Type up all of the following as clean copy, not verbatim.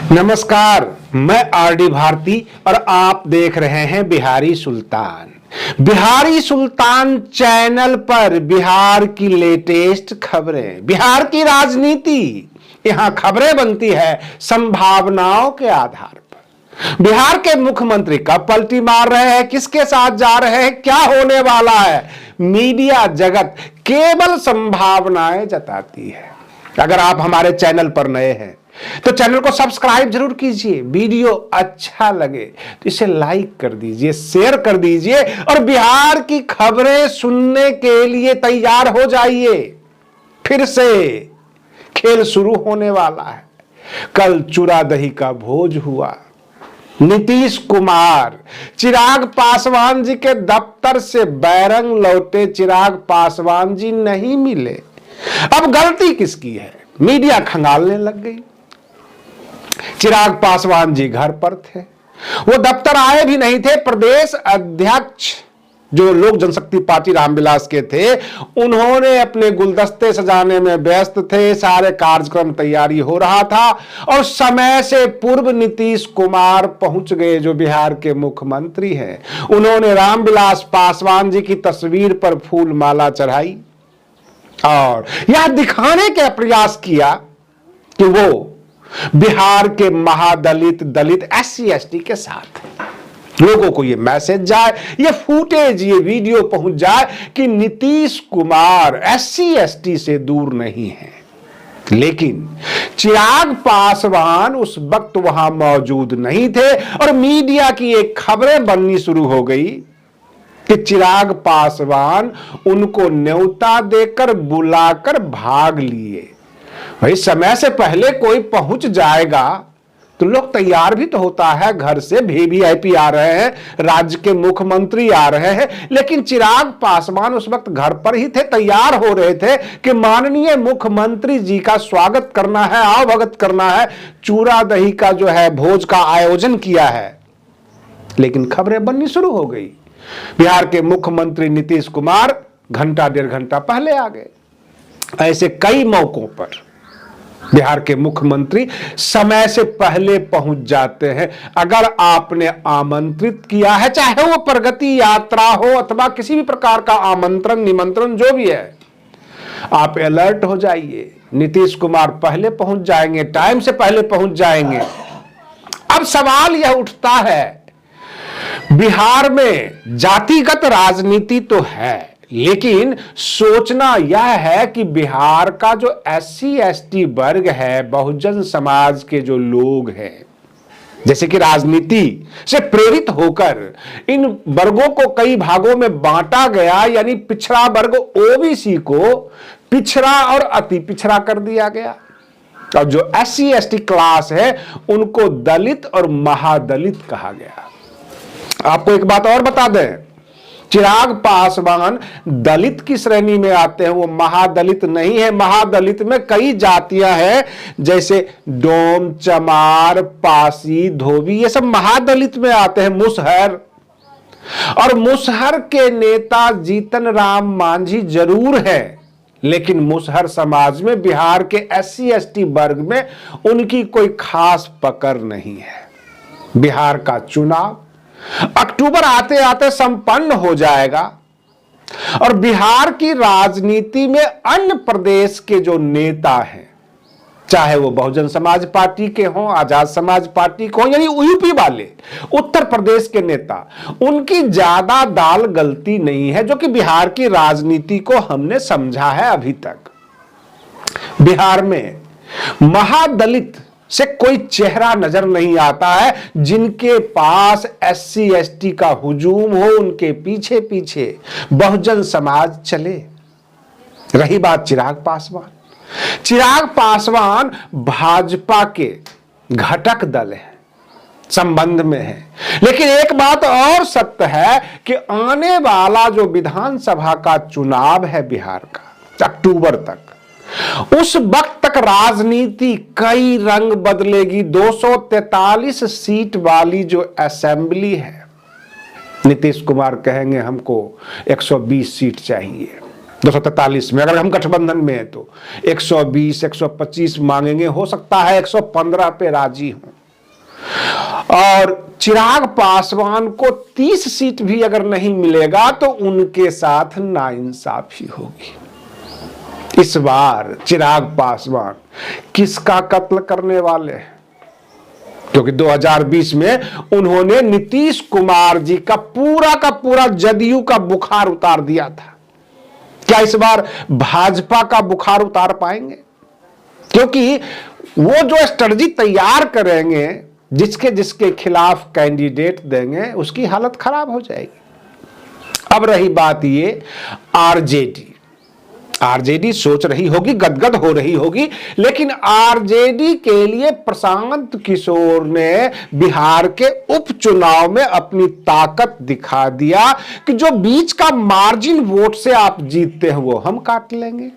नमस्कार, मैं आरडी भारती और आप देख रहे हैं बिहारी सुल्तान। बिहारी सुल्तान चैनल पर बिहार की लेटेस्ट खबरें, बिहार की राजनीति, यहां खबरें बनती है संभावनाओं के आधार पर। बिहार के मुख्यमंत्री कब पलटी मार रहे हैं, किसके साथ जा रहे हैं, क्या होने वाला है, मीडिया जगत केवल संभावनाएं जताती है। अगर आप हमारे चैनल पर नए हैं तो चैनल को सब्सक्राइब जरूर कीजिए। वीडियो अच्छा लगे तो इसे लाइक कर दीजिए, शेयर कर दीजिए और बिहार की खबरें सुनने के लिए तैयार हो जाइए। फिर से खेल शुरू होने वाला है। कल चूरा दही का भोज हुआ। नीतीश कुमार चिराग पासवान जी के दफ्तर से बैरंग लौटे। चिराग पासवान जी नहीं मिले। अब गलती किसकी है? मीडिया खंगालने लग गई। चिराग पासवान जी घर पर थे, वो दफ्तर आए भी नहीं थे। प्रदेश अध्यक्ष जो लोक जनशक्ति पार्टी रामविलास के थे, उन्होंने अपने गुलदस्ते सजाने में व्यस्त थे। सारे कार्यक्रम तैयारी हो रहा था और समय से पूर्व नीतीश कुमार पहुंच गए, जो बिहार के मुख्यमंत्री हैं। उन्होंने रामविलास पासवान जी की तस्वीर पर फूल माला चढ़ाई और यह दिखाने का प्रयास किया कि वो बिहार के महादलित, दलित, SC ST के साथ लोगों को ये मैसेज जाए, ये फुटेज, ये वीडियो पहुंच जाए कि नीतीश कुमार SC ST से दूर नहीं है। लेकिन चिराग पासवान उस वक्त वहां मौजूद नहीं थे और मीडिया की एक खबरें बननी शुरू हो गई कि चिराग पासवान उनको न्योता देकर बुलाकर भाग लिए। भाई, समय से पहले कोई पहुंच जाएगा तो लोग तैयार भी तो होता है। घर से VVIP आ रहे हैं, राज्य के मुख्यमंत्री आ रहे हैं, लेकिन चिराग पासवान उस वक्त घर पर ही थे, तैयार हो रहे थे कि माननीय मुख्यमंत्री जी का स्वागत करना है, आवभगत करना है, चूरा दही का जो है भोज का आयोजन किया है। लेकिन खबरें बननी शुरू हो गई। बिहार के मुख्यमंत्री नीतीश कुमार घंटा डेढ़ घंटा पहले आ गए। ऐसे कई मौकों पर बिहार के मुख्यमंत्री समय से पहले पहुंच जाते हैं। अगर आपने आमंत्रित किया है, चाहे वो प्रगति यात्रा हो अथवा किसी भी प्रकार का आमंत्रण, निमंत्रण जो भी है, आप अलर्ट हो जाइए। नीतीश कुमार पहले पहुंच जाएंगे, टाइम से पहले पहुंच जाएंगे। अब सवाल यह उठता है, बिहार में जातिगत राजनीति तो है, लेकिन सोचना यह है कि बिहार का जो SC ST वर्ग है, बहुजन समाज के जो लोग हैं, जैसे कि राजनीति से प्रेरित होकर इन वर्गों को कई भागों में बांटा गया, यानी पिछड़ा वर्ग OBC को पिछड़ा और अति पिछड़ा कर दिया गया और जो SC ST क्लास है उनको दलित और महादलित कहा गया। आपको एक बात और बता दें, चिराग पासवान दलित की श्रेणी में आते हैं, वो महादलित नहीं है। महादलित में कई जातियां हैं, जैसे डोम, चमार, पासी, धोबी, ये सब महादलित में आते हैं। मुसहर, और मुसहर के नेता जीतन राम मांझी जरूर है, लेकिन मुसहर समाज में, बिहार के SC ST वर्ग में उनकी कोई खास पकड़ नहीं है। बिहार का चुनाव अक्टूबर आते आते संपन्न हो जाएगा और बिहार की राजनीति में अन्य प्रदेश के जो नेता हैं, चाहे वो बहुजन समाज पार्टी के हों, आजाद समाज पार्टी के हों, यानी UP वाले, उत्तर प्रदेश के नेता, उनकी ज्यादा दाल गलती नहीं है, जो कि बिहार की राजनीति को हमने समझा है अभी तक। बिहार में महादलित से कोई चेहरा नजर नहीं आता है जिनके पास SC ST का हुजूम हो, उनके पीछे पीछे बहुजन समाज चले। रही बात चिराग पासवान, चिराग पासवान भाजपा के घटक दल है, संबंध में है। लेकिन एक बात और सत्य है कि आने वाला जो विधानसभा का चुनाव है बिहार का, अक्टूबर तक, उस वक्त तक राजनीति कई रंग बदलेगी। 243 सीट वाली जो असेंबली है, नीतीश कुमार कहेंगे हमको 120 सीट चाहिए। 243 में अगर हम गठबंधन में है तो 120, 125 मांगेंगे, हो सकता है 115 पे राजी हों। और चिराग पासवान को 30 सीट भी अगर नहीं मिलेगा तो उनके साथ नाइंसाफी होगी। इस बार चिराग पासवान किसका कत्ल करने वाले हैं? क्योंकि 2020 में उन्होंने नीतीश कुमार जी का पूरा जदयू का बुखार उतार दिया था। क्या इस बार भाजपा का बुखार उतार पाएंगे? क्योंकि वो जो स्ट्रेटजी तैयार करेंगे, जिसके जिसके खिलाफ कैंडिडेट देंगे, उसकी हालत खराब हो जाएगी। अब रही बात ये आरजेडी सोच रही होगी, गदगद हो रही होगी, लेकिन आरजेडी के लिए प्रशांत किशोर ने बिहार के उपचुनाव में अपनी ताकत दिखा दिया कि जो बीच का मार्जिन वोट से आप जीतते हैं वो हम काट लेंगे।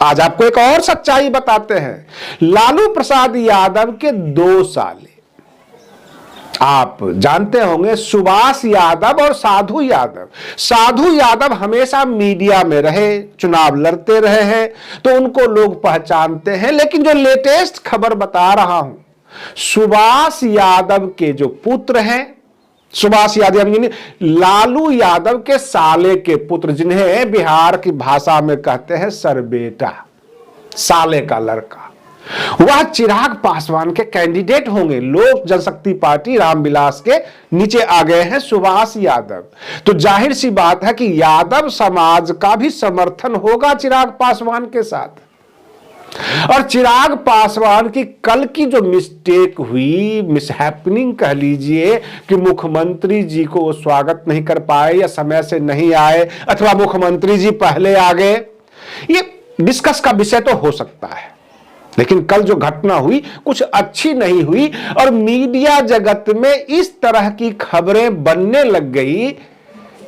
आज आपको एक और सच्चाई बताते हैं। लालू प्रसाद यादव के 2 साले, आप जानते होंगे सुभाष यादव और साधु यादव। साधु यादव हमेशा मीडिया में रहे, चुनाव लड़ते रहे हैं, तो उनको लोग पहचानते हैं। लेकिन जो लेटेस्ट खबर बता रहा हूं, सुभाष यादव के जो पुत्र हैं, सुभाष यादव यानी लालू यादव के साले के पुत्र, जिन्हें बिहार की भाषा में कहते हैं सरबेटा, साले का लड़का, वह चिराग पासवान के कैंडिडेट होंगे। लोक जनशक्ति पार्टी रामविलास के नीचे आ गए हैं सुभाष यादव। तो जाहिर सी बात है कि यादव समाज का भी समर्थन होगा चिराग पासवान के साथ। और चिराग पासवान की कल की जो मिस्टेक हुई, मिसहैपनिंग कह लीजिए, कि मुख्यमंत्री जी को वो स्वागत नहीं कर पाए या समय से नहीं आए, अथवा मुख्यमंत्री जी पहले आ गए, ये डिस्कस का विषय तो हो सकता है। लेकिन कल जो घटना हुई कुछ अच्छी नहीं हुई और मीडिया जगत में इस तरह की खबरें बनने लग गई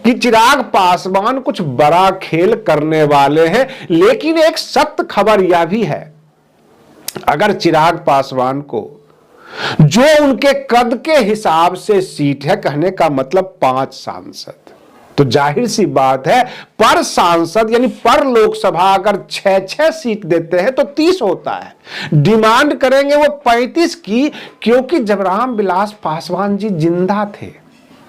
कि चिराग पासवान कुछ बड़ा खेल करने वाले हैं। लेकिन एक सत्य खबर यह भी है, अगर चिराग पासवान को जो उनके कद के हिसाब से सीट है, कहने का मतलब 5 सांसद, तो जाहिर सी बात है पर सांसद यानी पर लोकसभा अगर 6-6 सीट देते हैं तो 30 होता है। डिमांड करेंगे वो 35 की, क्योंकि जब रामविलास पासवान जी जिंदा थे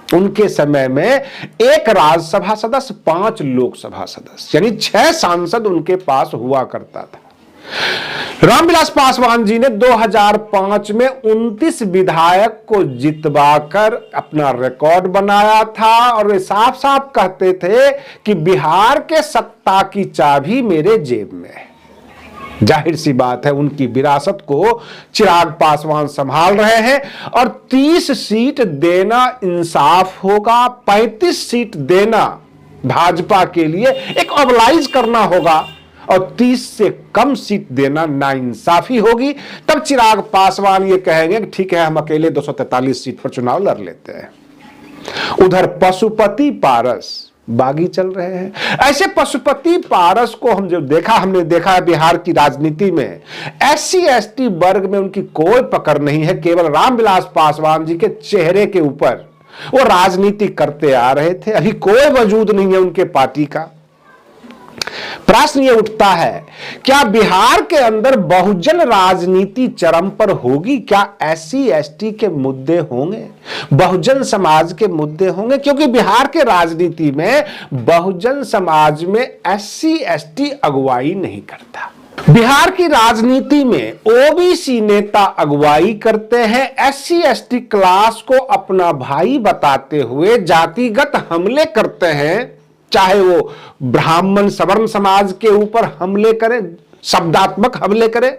उनके समय में एक राज्यसभा सदस्य, 5 लोकसभा सदस्य, यानी 6 सांसद उनके पास हुआ करता था। रामविलास पासवान जी ने 2005 में 29 विधायक को जितवाकर अपना रिकॉर्ड बनाया था और वे साफ साफ कहते थे कि बिहार के सत्ता की चाबी मेरे जेब में है। जाहिर सी बात है उनकी विरासत को चिराग पासवान संभाल रहे हैं और 30 सीट देना इंसाफ होगा, 35 सीट देना भाजपा के लिए एक ऑबलाइज करना होगा और 30 से कम सीट देना नाइंसाफी होगी। तब चिराग पासवान ये कहेंगे कि ठीक है, हम अकेले 243 सीट पर चुनाव लड़ लेते हैं। उधर पशुपति पारस बागी चल रहे हैं। ऐसे पशुपति पारस को हमने देखा है बिहार की राजनीति में, SC ST वर्ग में उनकी कोई पकड़ नहीं है। केवल रामविलास पासवान जी के चेहरे के ऊपर वो राजनीति करते आ रहे थे, अभी कोई वजूद नहीं है उनके पार्टी का। प्रश्न ये उठता है, क्या बिहार के अंदर बहुजन राजनीति चरम पर होगी? क्या SC ST के मुद्दे होंगे, बहुजन समाज के मुद्दे होंगे? क्योंकि बिहार के राजनीति में बहुजन समाज में SC ST अगुवाई नहीं करता। बिहार की राजनीति में OBC नेता अगुवाई करते हैं, SC ST क्लास को अपना भाई बताते हुए जातिगत हमले करते हैं, चाहे वो ब्राह्मण सवर्ण समाज के ऊपर हमले करें, शब्दात्मक हमले करें,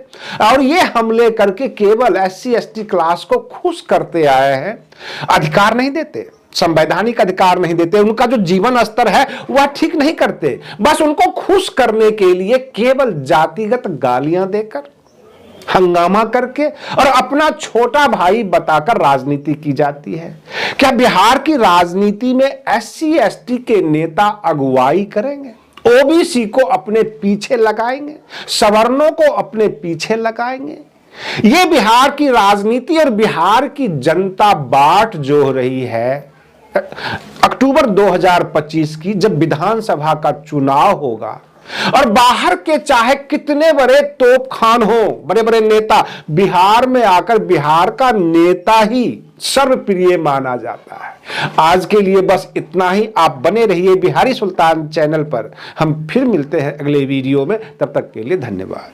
और ये हमले करके केवल SC ST क्लास को खुश करते आए हैं। अधिकार नहीं देते, संवैधानिक अधिकार नहीं देते, उनका जो जीवन स्तर है वह ठीक नहीं करते, बस उनको खुश करने के लिए केवल जातिगत गालियां देकर, हंगामा करके और अपना छोटा भाई बताकर राजनीति की जाती है। क्या बिहार की राजनीति में SC ST के नेता अगुवाई करेंगे, OBC को अपने पीछे लगाएंगे, सवर्णों को अपने पीछे लगाएंगे? ये बिहार की राजनीति और बिहार की जनता बाट जो रही है। अक्टूबर 2025 की जब विधानसभा का चुनाव होगा और बाहर के चाहे कितने बड़े तोप खान हो, बड़े बड़े नेता, बिहार में आकर बिहार का नेता ही सर्वप्रिय माना जाता है। आज के लिए बस इतना ही। आप बने रहिए बिहारी सुल्तान चैनल पर। हम फिर मिलते हैं अगले वीडियो में, तब तक के लिए धन्यवाद।